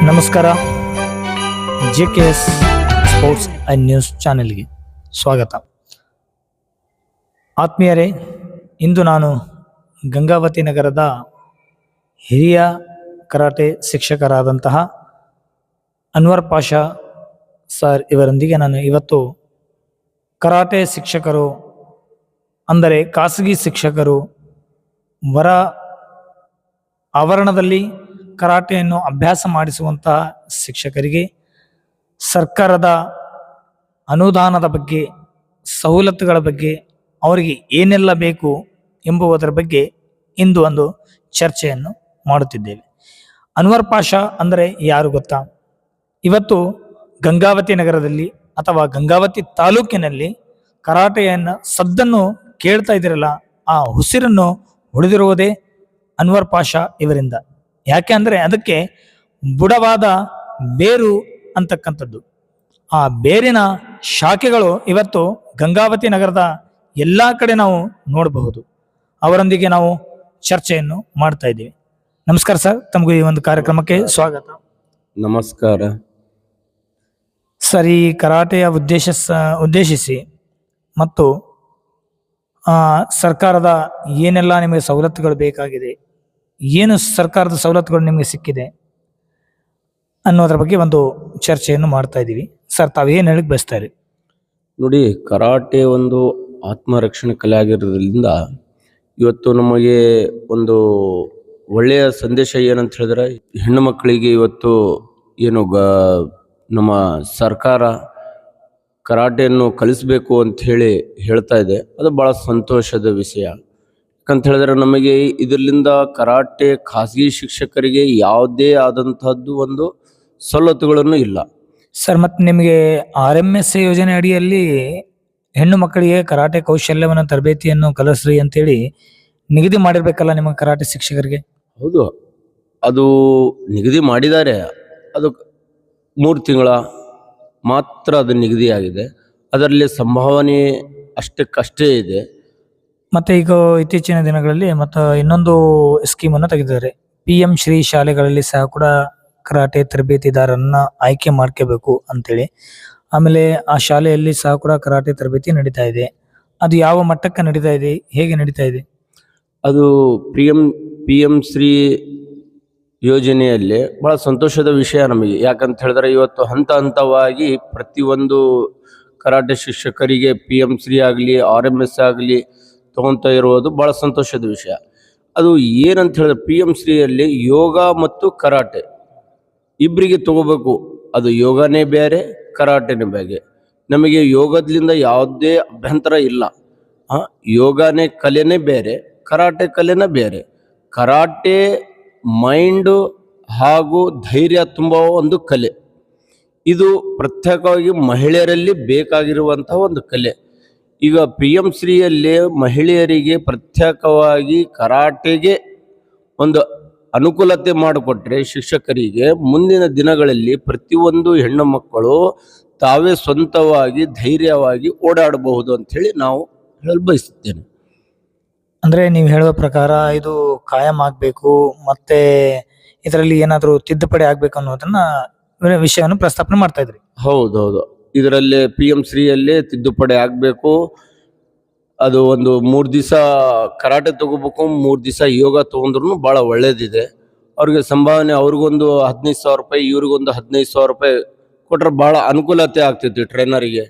ನಮಸ್ಕಾರ. JKS sports and news ಚಾನೆಲ್ಗೆ ಸ್ವಾಗತ. ಆತ್ಮೀಯರೇ, ಇಂದು ನಾನು ಗಂಗಾವತಿ ನಗರದ ಹಿರಿಯ ಕರಾಟೆ ಶಿಕ್ಷಕರಾದಂತಹ ಅನ್ವರ್ ಪಾಷಾ ಸರ್ ಇವರೊಂದಿಗೆ ನಾನು ಇವತ್ತು ಕರಾಟೆ ಶಿಕ್ಷಕರು ಅಂದರೆ ಖಾಸಗಿ ಶಿಕ್ಷಕರು ಹೊರ ಆವರಣದಲ್ಲಿ ಕರಾಟೆಯನ್ನು ಅಭ್ಯಾಸ ಮಾಡಿಸುವಂತಹ ಶಿಕ್ಷಕರಿಗೆ ಸರ್ಕಾರದ ಅನುದಾನದ ಬಗ್ಗೆ, ಸವಲತ್ತುಗಳ ಬಗ್ಗೆ, ಅವರಿಗೆ ಏನೆಲ್ಲ ಬೇಕು ಎಂಬುದರ ಬಗ್ಗೆ ಇಂದು ಒಂದು ಚರ್ಚೆಯನ್ನು ಮಾಡುತ್ತಿದ್ದೇವೆ. ಅನ್ವರ್ ಪಾಷಾ ಅಂದರೆ ಯಾರು ಗೊತ್ತಾ? ಇವತ್ತು ಗಂಗಾವತಿ ನಗರದಲ್ಲಿ ಅಥವಾ ಗಂಗಾವತಿ ತಾಲೂಕಿನಲ್ಲಿ ಕರಾಟೆಯನ್ನು ಸದ್ದನ್ನು ಕೇಳ್ತಾ ಇದ್ದೀರಲ್ಲ, ಆ ಉಸಿರನ್ನು ಹೊಡೆದಿರುವುದೇ ಅನ್ವರ್ ಪಾಷಾ ಇವರಿಂದ. ಯಾಕೆ ಅಂದರೆ ಅದಕ್ಕೆ ಬುಡವಾದ ಬೇರು ಅಂತಕ್ಕಂಥದ್ದು. ಆ ಬೇರಿನ ಶಾಖೆಗಳು ಇವತ್ತು ಗಂಗಾವತಿ ನಗರದ ಎಲ್ಲ ಕಡೆ ನಾವು ನೋಡಬಹುದು. ಅವರೊಂದಿಗೆ ನಾವು ಚರ್ಚೆಯನ್ನು ಮಾಡ್ತಾ ಇದ್ದೀವಿ. ನಮಸ್ಕಾರ ಸರ್, ತಮಗೂ ಈ ಒಂದು ಕಾರ್ಯಕ್ರಮಕ್ಕೆ ಸ್ವಾಗತ. ನಮಸ್ಕಾರ ಸರ್, ಈ ಕರಾಟೆಯ ಉದ್ದೇಶಿಸಿ ಮತ್ತು ಸರ್ಕಾರದ ಏನೆಲ್ಲ ನಿಮಗೆ ಸವಲತ್ತುಗಳು ಬೇಕಾಗಿದೆ, ಏನು ಸರ್ಕಾರದ ಸವಲತ್ತುಗಳು ನಿಮಗೆ ಸಿಕ್ಕಿದೆ ಅನ್ನೋದ್ರ ಬಗ್ಗೆ ಒಂದು ಚರ್ಚೆಯನ್ನು ಮಾಡ್ತಾ ಇದ್ದೀವಿ. ಸರ್, ತಾವೇನು ಹೇಳಕ್ ಬಯಸ್ತಾರೆ? ನೋಡಿ, ಕರಾಟೆ ಒಂದು ಆತ್ಮರಕ್ಷಣೆ ಕಲೆ ಆಗಿರೋದ್ರಿಂದ ಇವತ್ತು ನಮಗೆ ಒಂದು ಒಳ್ಳೆಯ ಸಂದೇಶ ಏನಂತ ಹೇಳಿದ್ರೆ, ಹೆಣ್ಣು ಮಕ್ಕಳಿಗೆ ಇವತ್ತು ಏನು ನಮ್ಮ ಸರ್ಕಾರ ಕರಾಟೆಯನ್ನು ಕಲಿಸಬೇಕು ಅಂತ ಹೇಳ್ತಾ ಇದೆ. ಅದು ಭಾಳ ಸಂತೋಷದ ವಿಷಯ. ಯಾಕಂತ ಹೇಳಿದ್ರೆ ನಮಗೆ ಇದರಿಂದ ಕರಾಟೆ ಖಾಸಗಿ ಶಿಕ್ಷಕರಿಗೆ ಯಾವುದೇ ಆದಂತಹದ್ದು ಒಂದು ಸವಲತ್ತುಗಳನ್ನು ಇಲ್ಲ. ಸರ್, ಮತ್ತು ನಿಮಗೆ RMS ಯೋಜನೆ ಅಡಿಯಲ್ಲಿ ಹೆಣ್ಣು ಮಕ್ಕಳಿಗೆ ಕರಾಟೆ ಕೌಶಲ್ಯವನ್ನು ತರಬೇತಿಯನ್ನು ಕಲಿಸ್ರಿ ಅಂತೇಳಿ ನಿಗದಿ ಮಾಡಿರ್ಬೇಕಲ್ಲ ನಿಮ್ಮ ಕರಾಟೆ ಶಿಕ್ಷಕರಿಗೆ? ಹೌದು, ಅದು ನಿಗದಿ ಮಾಡಿದ್ದಾರೆ. ಅದು 3 ತಿಂಗಳ ಮಾತ್ರ ಅದು ನಿಗದಿಯಾಗಿದೆ. ಅದರಲ್ಲಿ ಸಂಭಾವನೆ ಅಷ್ಟಕ್ಕಷ್ಟೇ ಇದೆ. ಮತ್ತೆ ಈಗ ಇತ್ತೀಚಿನ ದಿನಗಳಲ್ಲಿ ಮತ್ತು ಇನ್ನೊಂದು ಸ್ಕೀಮನ್ನು ತೆಗೆದಿದ್ದಾರೆ. PM ಶ್ರೀ ಶಾಲೆಗಳಲ್ಲಿ ಸಹ ಕೂಡ ಕರಾಟೆ ತರಬೇತಿದಾರರನ್ನ ಆಯ್ಕೆ ಮಾಡ್ಕೋಬೇಕು ಅಂತೇಳಿ. ಆಮೇಲೆ ಆ ಶಾಲೆಯಲ್ಲಿ ಸಹ ಕೂಡ ಕರಾಟೆ ತರಬೇತಿ ನಡೀತಾ ಇದೆ. ಅದು ಯಾವ ಮಟ್ಟಕ್ಕೆ ನಡೀತಾ ಇದೆ, ಹೇಗೆ ನಡೀತಾ ಇದೆ? ಅದು PM ಶ್ರೀ ಯೋಜನೆಯಲ್ಲಿ ಬಹಳ ಸಂತೋಷದ ವಿಷಯ ನಮಗೆ. ಯಾಕಂತ ಹೇಳಿದ್ರೆ ಇವತ್ತು ಹಂತ ಹಂತವಾಗಿ ಪ್ರತಿಯೊಂದು ಕರಾಟೆ ಶಿಕ್ಷಕರಿಗೆ PM ಶ್ರೀ ಆಗಲಿ RMS ಆಗಲಿ ತಗೊತಾ ಇರುವುದು ಬಹಳ ಸಂತೋಷದ ವಿಷಯ. ಅದು ಏನಂತ ಹೇಳಿದ್ರೆ PM ಶ್ರೀಯಲ್ಲಿ ಯೋಗ ಮತ್ತು ಕರಾಟೆ ಇಬ್ಬರಿಗೆ ತಗೋಬೇಕು. ಅದು ಯೋಗನೇ ಬೇರೆ, ಕರಾಟೆನೇ ಬೇರೆ. ನಮಗೆ ಯೋಗದಿಂದ ಯಾವುದೇ ಅಭ್ಯಂತರ ಇಲ್ಲ. ಯೋಗನೇ ಕಲೆನೇ ಬೇರೆ, ಕರಾಟೆ ಕಲೆನೇ ಬೇರೆ. ಕರಾಟೆ ಮೈಂಡು ಹಾಗೂ ಧೈರ್ಯ ತುಂಬುವ ಒಂದು ಕಲೆ. ಇದು ಪ್ರತ್ಯೇಕವಾಗಿ ಮಹಿಳೆಯರಲ್ಲಿ ಬೇಕಾಗಿರುವಂತಹ ಒಂದು ಕಲೆ. ಈಗ PM ಶ್ರೀಯಲ್ಲಿ ಮಹಿಳೆಯರಿಗೆ ಪ್ರತ್ಯೇಕವಾಗಿ ಕರಾಟೆಗೆ ಒಂದು ಅನುಕೂಲತೆ ಮಾಡಿಕೊಟ್ರೆ ಶಿಕ್ಷಕರಿಗೆ ಮುಂದಿನ ದಿನಗಳಲ್ಲಿ ಪ್ರತಿಯೊಂದು ಹೆಣ್ಣು ಮಕ್ಕಳು ತಾವೇ ಸ್ವಂತವಾಗಿ ಧೈರ್ಯವಾಗಿ ಓಡಾಡಬಹುದು ಅಂಥೇಳಿ ನಾವು ಹೇಳಲು ಬಯಸುತ್ತೇನೆ. ಅಂದ್ರೆ ನೀವು ಹೇಳುವ ಪ್ರಕಾರ ಇದು ಕಾಯಂ ಆಗಬೇಕು, ಮತ್ತೆ ಇದರಲ್ಲಿ ಏನಾದರೂ ತಿದ್ದುಪಡಿ ಆಗ್ಬೇಕು ಅನ್ನೋದನ್ನ ವಿಷಯವನ್ನು ಪ್ರಸ್ತಾಪನೆ ಮಾಡ್ತಾ ಇದ್ರಿ. ಹೌದೌದು, ಇದರಲ್ಲಿ PM ಶ್ರೀಯಲ್ಲಿ ತಿದ್ದುಪಡಿ ಆಗಬೇಕು. ಅದು ಒಂದು 3 ದಿವಸ ಕರಾಟೆ ತಗೋಬೇಕು, 3 ದಿವಸ ಯೋಗ ತಗೊಂಡ್ರು ಭಾಳ ಒಳ್ಳೇದಿದೆ. ಅವ್ರಿಗೆ ಸಂಭಾವನೆ, ಅವ್ರಿಗೊಂದು 15,000 ರೂಪಾಯಿ, ಇವ್ರಿಗೊಂದು 15,000 ರೂಪಾಯಿ ಕೊಟ್ರೆ ಭಾಳ ಅನುಕೂಲತೆ ಆಗ್ತೈತಿ ಟ್ರೈನರಿಗೆ.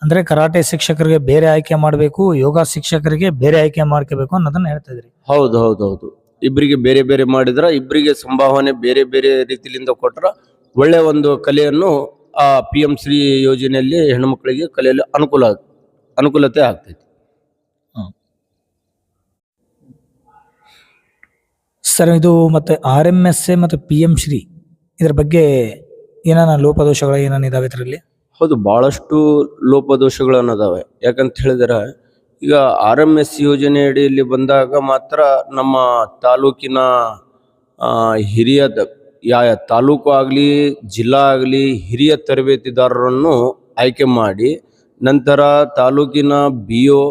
ಅಂದ್ರೆ ಕರಾಟೆ ಶಿಕ್ಷಕರಿಗೆ ಬೇರೆ ಆಯ್ಕೆ ಮಾಡಬೇಕು, ಯೋಗ ಶಿಕ್ಷಕರಿಗೆ ಬೇರೆ ಆಯ್ಕೆ ಮಾಡ್ಕೋಬೇಕು ಅನ್ನೋದನ್ನ ಹೇಳ್ತಾ ಇದ್ರಿ. ಹೌದು, ಇಬ್ಬರಿಗೆ ಬೇರೆ ಬೇರೆ ಮಾಡಿದ್ರ, ಇಬ್ಬರಿಗೆ ಸಂಭಾವನೆ ಬೇರೆ ಬೇರೆ ರೀತಿಯಿಂದ ಕೊಟ್ರ ಒಳ್ಳೆ ಒಂದು ಕಲೆಯನ್ನು ಆ PM ಶ್ರೀ ಯೋಜನೆಯಲ್ಲಿ ಹೆಣ್ಮಕ್ಳಿಗೆ ಕಲಿಯಲು ಅನುಕೂಲತೆ ಆಗ್ತೈತಿ. ಸರ್, ಇದು ಮತ್ತೆ RMS ಮತ್ತು PM ಶ್ರೀ ಇದ್ರ ಬಗ್ಗೆ ಏನಾನ ಲೋಪದೋಷಗಳು ಏನೇನಿದಾವೆ ಇದರಲ್ಲಿ? ಹೌದು, ಭಾಳಷ್ಟು ಲೋಪದೋಷಗಳನ್ನದಾವೆ. ಯಾಕಂತ ಹೇಳಿದ್ರೆ ಈಗ RMS ಯೋಜನೆ ಅಡಿಯಲ್ಲಿ ಬಂದಾಗ ಮಾತ್ರ ನಮ್ಮ ತಾಲೂಕಿನ ಹಿರಿಯ ತಾಲೂಕು ಆಗಲಿ ಜಿಲ್ಲಾ ಆಗಲಿ ಹಿರಿಯ ತರಬೇತಿದಾರರನ್ನು ಆಯ್ಕೆ ಮಾಡಿ ನಂತರ ತಾಲೂಕಿನ BO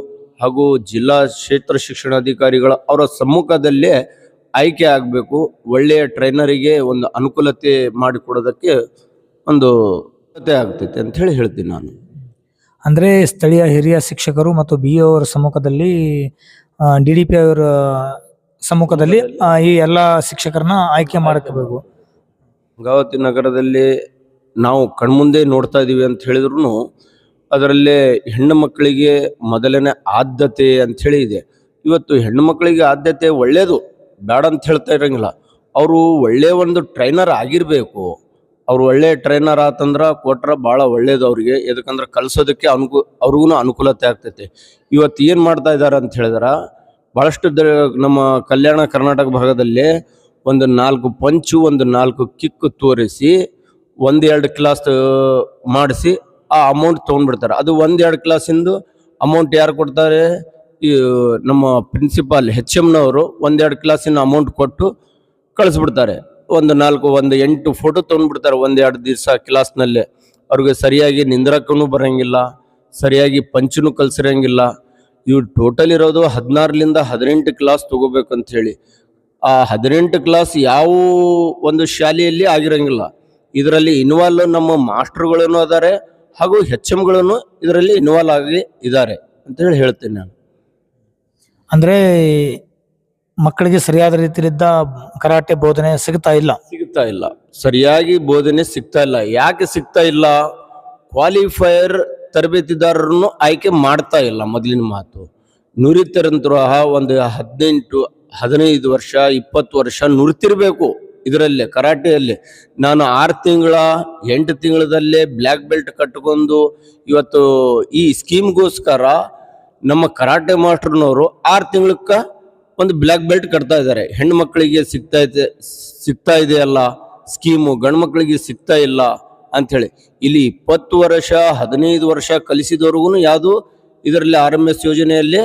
ಹಾಗೂ ಜಿಲ್ಲಾ ಕ್ಷೇತ್ರ ಶಿಕ್ಷಣಾಧಿಕಾರಿಗಳ ಅವರ ಸಮ್ಮುಖದಲ್ಲೇ ಆಯ್ಕೆ ಆಗಬೇಕು. ಒಳ್ಳೆಯ ಟ್ರೈನರಿಗೆ ಒಂದು ಅನುಕೂಲತೆ ಮಾಡಿಕೊಡೋದಕ್ಕೆ ಒಂದು ಅನುಕೂಲತೆ ಆಗ್ತೈತೆ ಅಂತ ಹೇಳಿ ಹೇಳ್ತೀನಿ ನಾನು. ಅಂದ್ರೆ ಸ್ಥಳೀಯ ಹಿರಿಯ ಶಿಕ್ಷಕರು ಮತ್ತು BO ಅವರ ಸಮ್ಮುಖದಲ್ಲಿ DDP ಅವರ ಸಮ್ಮುಖದಲ್ಲಿ ಈ ಎಲ್ಲಾ ಶಿಕ್ಷಕರನ್ನ ಆಯ್ಕೆ ಮಾಡಬೇಕು. ಗಂಗಾವತಿ ನಗರದಲ್ಲಿ ನಾವು ಕಣ್ಮುಂದೆ ನೋಡ್ತಾ ಇದೀವಿ ಅಂತ ಹೇಳಿದ್ರು ಅದರಲ್ಲೇ ಹೆಣ್ಣು ಮಕ್ಕಳಿಗೆ ಮೊದಲನೇ ಆದ್ಯತೆ ಅಂತ ಹೇಳಿ ಇದೆ. ಇವತ್ತು ಹೆಣ್ಣು ಮಕ್ಕಳಿಗೆ ಆದ್ಯತೆ ಒಳ್ಳೇದು, ಬೇಡ ಅಂತ ಹೇಳ್ತಾ ಇರಂಗಿಲ್ಲ. ಅವರು ಒಳ್ಳೆಯ ಒಂದು ಟ್ರೈನರ್ ಆಗಿರಬೇಕು. ಅವ್ರು ಒಳ್ಳೆ ಟ್ರೈನರ್ ಆತಂದ್ರೆ ಕೊಟ್ರೆ ಭಾಳ ಒಳ್ಳೇದು ಅವ್ರಿಗೆ. ಎದಕ್ಕಂದ್ರೆ ಕಲಿಸೋದಕ್ಕೆ ಅವ್ರಿಗೂ ಅನುಕೂಲತೆ ಆಗ್ತೈತಿ. ಇವತ್ತು ಏನು ಮಾಡ್ತಾ ಇದ್ದಾರೆ ಅಂತ ಹೇಳಿದ್ರೆ ಭಾಳಷ್ಟು ನಮ್ಮ ಕಲ್ಯಾಣ ಕರ್ನಾಟಕ ಭಾಗದಲ್ಲಿ ಒಂದು 4 ಪಂಚು, ಒಂದು 4 ಕಿಕ್ಕು ತೋರಿಸಿ 1-2 ಕ್ಲಾಸ್ ಮಾಡಿಸಿ ಆ ಅಮೌಂಟ್ ತೊಗೊಂಡ್ಬಿಡ್ತಾರೆ. ಅದು 1-2 ಕ್ಲಾಸಿಂದು ಅಮೌಂಟ್ ಯಾರು ಕೊಡ್ತಾರೆ? ಈ ನಮ್ಮ ಪ್ರಿನ್ಸಿಪಾಲ್ HMನವರು 1-2 ಕ್ಲಾಸಿನ ಅಮೌಂಟ್ ಕೊಟ್ಟು ಕಳಿಸ್ಬಿಡ್ತಾರೆ. ಒಂದು 8 ಫೋಟೋ ತೊಗೊಂಡ್ಬಿಡ್ತಾರೆ 1-2 ದಿವಸ ಕ್ಲಾಸ್ನಲ್ಲೇ. ಅವ್ರಿಗೆ ಸರಿಯಾಗಿ ನಿಂದ್ರಕ್ಕೂ ಬರೋಂಗಿಲ್ಲ, ಸರಿಯಾಗಿ ಪಂಚನೂ ಕಲಿಸಿರಂಗಿಲ್ಲ. ಇವು ಟೋಟಲ್ ಇರೋದು 16ರಿಂದ 18 ಕ್ಲಾಸ್ ತೊಗೋಬೇಕಂತ ಹೇಳಿ. ಆ 18 ಕ್ಲಾಸ್ ಯಾವ ಒಂದು ಶಾಲೆಯಲ್ಲಿ ಆಗಿರಂಗಿಲ್ಲ. ಇದರಲ್ಲಿ ಇನ್ವಾಲ್ವ್ ನಮ್ಮ ಮಾಸ್ಟರ್ಗಳನ್ನು ಅದಾರೆ ಹಾಗೂ HMಗಳನ್ನು ಇದರಲ್ಲಿ ಇನ್ವಾಲ್ವ್ ಆಗಿ ಇದ್ದಾರೆ ಅಂತ ಹೇಳಿ ಹೇಳ್ತೀನಿ ನಾನು. ಅಂದ್ರೆ ಮಕ್ಕಳಿಗೆ ಸರಿಯಾದ ರೀತಿಯಿಂದ ಕರಾಟೆ ಬೋಧನೆ ಸಿಗ್ತಾ ಇಲ್ಲ. ಸರಿಯಾಗಿ ಬೋಧನೆ ಸಿಗ್ತಾ ಇಲ್ಲ. ಯಾಕೆ ಸಿಗ್ತಾ ಇಲ್ಲ? ಕ್ವಾಲಿಫೈಯರ್ ತರಬೇತಿದಾರರನ್ನು ಆಯ್ಕೆ ಮಾಡ್ತಾ ಇಲ್ಲ. ಮೊದಲಿನ ಮಾತು, ನುರಿತರಂತರ ಒಂದು 18, 15 ವರ್ಷ 20 ವರ್ಷ ನುರಿತಿರ್ಬೇಕು ಇದರಲ್ಲೇ ಕರಾಟೆಯಲ್ಲಿ. ನಾನು 6 ತಿಂಗಳ 8 ತಿಂಗಳದಲ್ಲೇ ಬ್ಲ್ಯಾಕ್ ಬೆಲ್ಟ್ ಕಟ್ಕೊಂಡು ಇವತ್ತು ಈ ಸ್ಕೀಮ್ಗೋಸ್ಕರ ನಮ್ಮ ಕರಾಟೆ ಮಾಸ್ಟರ್ನವರು 6 ತಿಂಗಳಕ್ಕ ಒಂದು ಬ್ಲ್ಯಾಕ್ ಬೆಲ್ಟ್ ಕಟ್ತಾ ಇದ್ದಾರೆ. ಹೆಣ್ಣು ಮಕ್ಕಳಿಗೆ ಸಿಗ್ತಾ ಇದೆಯಲ್ಲ ಸ್ಕೀಮು, ಗಂಡು ಮಕ್ಕಳಿಗೆ ಸಿಗ್ತಾ ಇಲ್ಲ ಅಂಥೇಳಿ. ಇಲ್ಲಿ 20 ವರ್ಷ 15 ವರ್ಷ ಕಲಿಸಿದವ್ರಿಗೂ ಯಾವುದು ಇದರಲ್ಲಿ RMS ಯೋಜನೆಯಲ್ಲಿ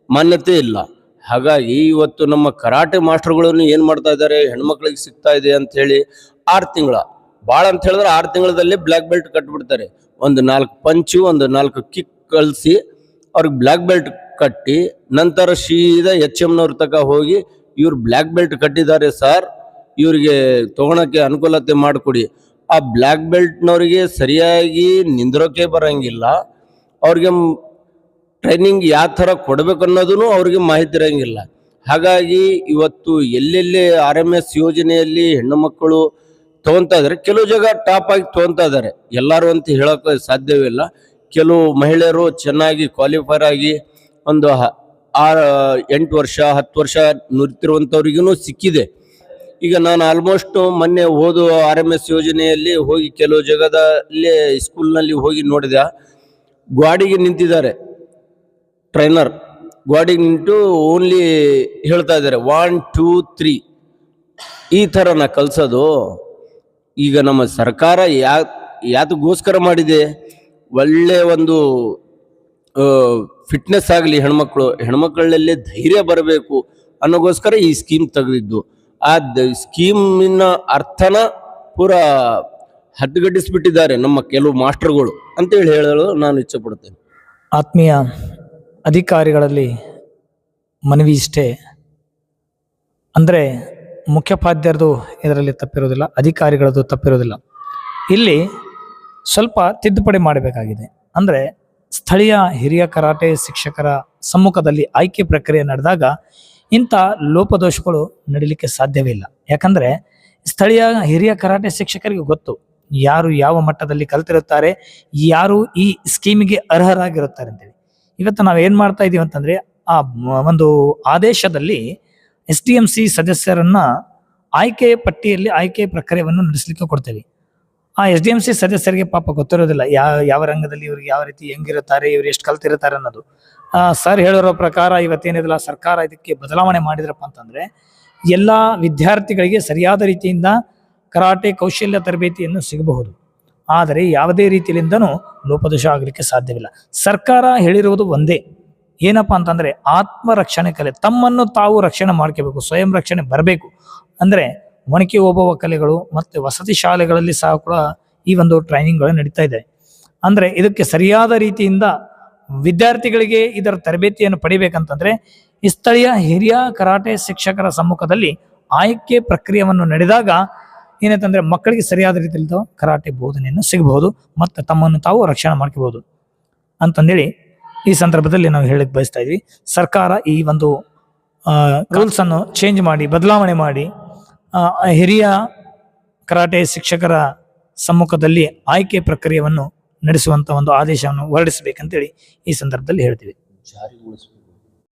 ಮಾನ್ಯತೆ ಇಲ್ಲ. ಹಾಗಾಗಿ ಇವತ್ತು ನಮ್ಮ ಕರಾಟೆ ಮಾಸ್ಟರ್ಗಳನ್ನು ಏನು ಮಾಡ್ತಾ ಇದ್ದಾರೆ? ಹೆಣ್ಮಕ್ಳಿಗೆ ಸಿಗ್ತಾ ಇದೆ ಅಂಥೇಳಿ 6 ತಿಂಗಳ, ಭಾಳ ಅಂತ ಹೇಳಿದ್ರೆ 6 ತಿಂಗಳದಲ್ಲಿ ಬ್ಲ್ಯಾಕ್ ಬೆಲ್ಟ್ ಕಟ್ಬಿಡ್ತಾರೆ. ಒಂದು 4 ಪಂಚು, ಒಂದು 4 ಕಿಕ್ ಕಳಿಸಿ ಅವ್ರಿಗೆ ಬ್ಲ್ಯಾಕ್ ಬೆಲ್ಟ್ ಕಟ್ಟಿ ನಂತರ ಸೀದಾ HMನವ್ರ ತಕ ಹೋಗಿ ಇವ್ರು ಬ್ಲ್ಯಾಕ್ ಬೆಲ್ಟ್ ಕಟ್ಟಿದ್ದಾರೆ ಸರ್, ಇವ್ರಿಗೆ ತೊಗೊಳಕ್ಕೆ ಅನುಕೂಲತೆ ಮಾಡಿಕೊಡಿ. ಆ ಬ್ಲ್ಯಾಕ್ ಬೆಲ್ಟ್ನವ್ರಿಗೆ ಸರಿಯಾಗಿ ನಿಂದ್ರೋಕೆ ಬರಂಗಿಲ್ಲ. ಅವ್ರಿಗೆ ಟ್ರೈನಿಂಗ್ ಯಾವ ಥರ ಕೊಡಬೇಕು ಅನ್ನೋದೂ ಅವ್ರಿಗೆ ಮಾಹಿತಿ ಇರೋಂಗಿಲ್ಲ. ಹಾಗಾಗಿ ಇವತ್ತು ಎಲ್ಲೆಲ್ಲಿ RMS ಯೋಜನೆಯಲ್ಲಿ ಹೆಣ್ಣು ಮಕ್ಕಳು ತೊಗೊತಾ ಇದ್ದಾರೆ, ಕೆಲವು ಜಾಗ ಟಾಪ್ ಆಗಿ ತೊಗೊತಾ ಇದ್ದಾರೆ. ಎಲ್ಲರೂ ಅಂತ ಹೇಳೋಕೆ ಸಾಧ್ಯವಿಲ್ಲ. ಕೆಲವು ಮಹಿಳೆಯರು ಚೆನ್ನಾಗಿ ಕ್ವಾಲಿಫೈರ್ ಆಗಿ ಒಂದು 8 ವರ್ಷ 10 ವರ್ಷ ನುರಿತಿರುವಂಥವ್ರಿಗೂ ಸಿಕ್ಕಿದೆ. ಈಗ ನಾನು ಆಲ್ಮೋಸ್ಟ್ ಮೊನ್ನೆ ಓದು RMS ಯೋಜನೆಯಲ್ಲಿ ಹೋಗಿ ಕೆಲವು ಜಾಗದಲ್ಲಿ ಸ್ಕೂಲ್ನಲ್ಲಿ ಹೋಗಿ ನೋಡಿದೆ. ಗ್ವಾಡಿಗೆ ನಿಂತಿದ್ದಾರೆ ಟ್ರೈನರ್, ಗ್ವಾಡಿಗೆ ನಿಂತು ಓನ್ಲಿ ಹೇಳ್ತಾ ಇದ್ದಾರೆ 1 2 3 ಈ ಥರನ ಕಲಿಸೋದು. ಈಗ ನಮ್ಮ ಸರ್ಕಾರ ಯಾತಕ್ಕೋಸ್ಕರ ಮಾಡಿದೆ? ಒಳ್ಳೆ ಒಂದು ಫಿಟ್ನೆಸ್ ಆಗಲಿ, ಹೆಣ್ಮಕ್ಳಲ್ಲಿ ಧೈರ್ಯ ಬರಬೇಕು ಅನ್ನೋಗೋಸ್ಕರ ಈ ಸ್ಕೀಮ್ ತೆಗೆದಿದ್ದು. ಆ ಸ್ಕೀಮಿನ ಅರ್ಥನ ಪೂರ ಹದ್ದುಗಟ್ಟಿಸ್ಬಿಟ್ಟಿದ್ದಾರೆ ನಮ್ಮ ಕೆಲವು ಮಾಸ್ಟರ್ಗಳು ಅಂತೇಳಿ ಹೇಳಲು ನಾನು ಇಚ್ಛೆ ಪಡ್ತೇನೆ. ಆತ್ಮೀಯ ಅಧಿಕಾರಿಗಳಲ್ಲಿ ಮನವಿ ಇಷ್ಟೇ, ಅಂದರೆ ಮುಖ್ಯೋಪಾಧ್ಯಾಯರದು ಇದರಲ್ಲಿ ತಪ್ಪಿರೋದಿಲ್ಲ, ಅಧಿಕಾರಿಗಳದ್ದು ತಪ್ಪಿರೋದಿಲ್ಲ. ಇಲ್ಲಿ ಸ್ವಲ್ಪ ತಿದ್ದುಪಡಿ ಮಾಡಬೇಕಾಗಿದೆ. ಅಂದರೆ ಸ್ಥಳೀಯ ಹಿರಿಯ ಕರಾಟೆ ಶಿಕ್ಷಕರ ಸಮ್ಮುಖದಲ್ಲಿ ಆಯ್ಕೆ ಪ್ರಕ್ರಿಯೆ ನಡೆದಾಗ ಇಂಥ ಲೋಪದೋಷಗಳು ನಡೀಲಿಕ್ಕೆ ಸಾಧ್ಯವೇ ಇಲ್ಲ. ಯಾಕಂದರೆ ಸ್ಥಳೀಯ ಹಿರಿಯ ಕರಾಟೆ ಶಿಕ್ಷಕರಿಗೆ ಗೊತ್ತು ಯಾರು ಯಾವ ಮಟ್ಟದಲ್ಲಿ ಕಲ್ತಿರುತ್ತಾರೆ, ಯಾರು ಈ ಸ್ಕೀಮಿಗೆ ಅರ್ಹರಾಗಿರುತ್ತಾರೆ ಅಂತೇಳಿ. ಇವತ್ತು ನಾವು ಏನು ಮಾಡ್ತಾ ಇದ್ದೀವಿ ಅಂತಂದರೆ, ಆ ಒಂದು ಆದೇಶದಲ್ಲಿ SDMC ಸದಸ್ಯರನ್ನ ಆಯ್ಕೆ ಪಟ್ಟಿಯಲ್ಲಿ ಆಯ್ಕೆ ಪ್ರಕ್ರಿಯೆಯನ್ನು ನಡೆಸಲಿಕ್ಕೆ ಕೊಡ್ತೇವೆ. ಆ SDMC ಸದಸ್ಯರಿಗೆ ಪಾಪ ಗೊತ್ತಿರೋದಿಲ್ಲ ಯಾವ ರಂಗದಲ್ಲಿ ಇವ್ರಿಗೆ ಯಾವ ರೀತಿ ಹೆಂಗಿರುತ್ತಾರೆ, ಇವ್ರು ಎಷ್ಟು ಕಲ್ತಿರ್ತಾರೆ ಅನ್ನೋದು. ಸರ್ ಹೇಳಿರೋ ಪ್ರಕಾರ ಇವತ್ತೇನಿದಿಲ್ಲ, ಸರ್ಕಾರ ಇದಕ್ಕೆ ಬದಲಾವಣೆ ಮಾಡಿದ್ರಪ್ಪ ಅಂತಂದ್ರೆ ಎಲ್ಲ ವಿದ್ಯಾರ್ಥಿಗಳಿಗೆ ಸರಿಯಾದ ರೀತಿಯಿಂದ ಕರಾಟೆ ಕೌಶಲ್ಯ ತರಬೇತಿಯನ್ನು ಸಿಗಬಹುದು. ಆದರೆ ಯಾವುದೇ ರೀತಿಯಿಂದನೂ ಲೋಪದೋಷ ಆಗಲಿಕ್ಕೆ ಸಾಧ್ಯವಿಲ್ಲ. ಸರ್ಕಾರ ಹೇಳಿರುವುದು ಒಂದೇ, ಏನಪ್ಪಾ ಅಂತಂದ್ರೆ ಆತ್ಮರಕ್ಷಣೆ ಕಲೆ, ತಮ್ಮನ್ನು ತಾವು ರಕ್ಷಣೆ ಮಾಡ್ಕೋಬೇಕು, ಸ್ವಯಂ ರಕ್ಷಣೆ ಬರಬೇಕು. ಅಂದ್ರೆ ಒಣಕೆ ಓಬುವ ಕಲೆಗಳು ಮತ್ತೆ ವಸತಿ ಶಾಲೆಗಳಲ್ಲಿ ಸಹ ಕೂಡ ಈ ಒಂದು ಟ್ರೈನಿಂಗ್ಗಳು ನಡೀತಾ ಇದೆ. ಅಂದ್ರೆ ಇದಕ್ಕೆ ಸರಿಯಾದ ರೀತಿಯಿಂದ ವಿದ್ಯಾರ್ಥಿಗಳಿಗೆ ಇದರ ತರಬೇತಿಯನ್ನು ಪಡಿಬೇಕಂತಂದ್ರೆ ಈ ಸ್ಥಳೀಯ ಹಿರಿಯ ಕರಾಟೆ ಶಿಕ್ಷಕರ ಸಮ್ಮುಖದಲ್ಲಿ ಆಯ್ಕೆ ಪ್ರಕ್ರಿಯೆಯನ್ನು ನಡೆದಾಗ ಏನಂತಂದ್ರೆ ಮಕ್ಕಳಿಗೆ ಸರಿಯಾದ ರೀತಿಯಲ್ಲಿ ಕರಾಟೆ ಬೋಧನೆಯನ್ನು ಸಿಗಬಹುದು ಮತ್ತು ತಮ್ಮನ್ನು ತಾವು ರಕ್ಷಣೆ ಮಾಡ್ಕೋಬಹುದು ಅಂತಂದೇಳಿ ಈ ಸಂದರ್ಭದಲ್ಲಿ ನಾವು ಹೇಳಕ್ ಬಯಸ್ತಾ ಇದ್ವಿ. ಸರ್ಕಾರ ಈ ಒಂದು ರೂಲ್ಸ್ ಅನ್ನು ಚೇಂಜ್ ಮಾಡಿ ಬದಲಾವಣೆ ಮಾಡಿ ಹಿರಿಯ ಕರಾಟೆ ಶಿಕ್ಷಕರ ಸಮ್ಮುಖದಲ್ಲಿ ಆಯ್ಕೆ ಪ್ರಕ್ರಿಯೆಯನ್ನು ನಡೆಸುವಂತ ಒಂದು ಆದೇಶವನ್ನು ಹೊರಡಿಸಬೇಕಂತೇಳಿ ಈ ಸಂದರ್ಭದಲ್ಲಿ ಹೇಳ್ತೀವಿ. ಜಾರಿಗೊಳಿಸಬೇಕು.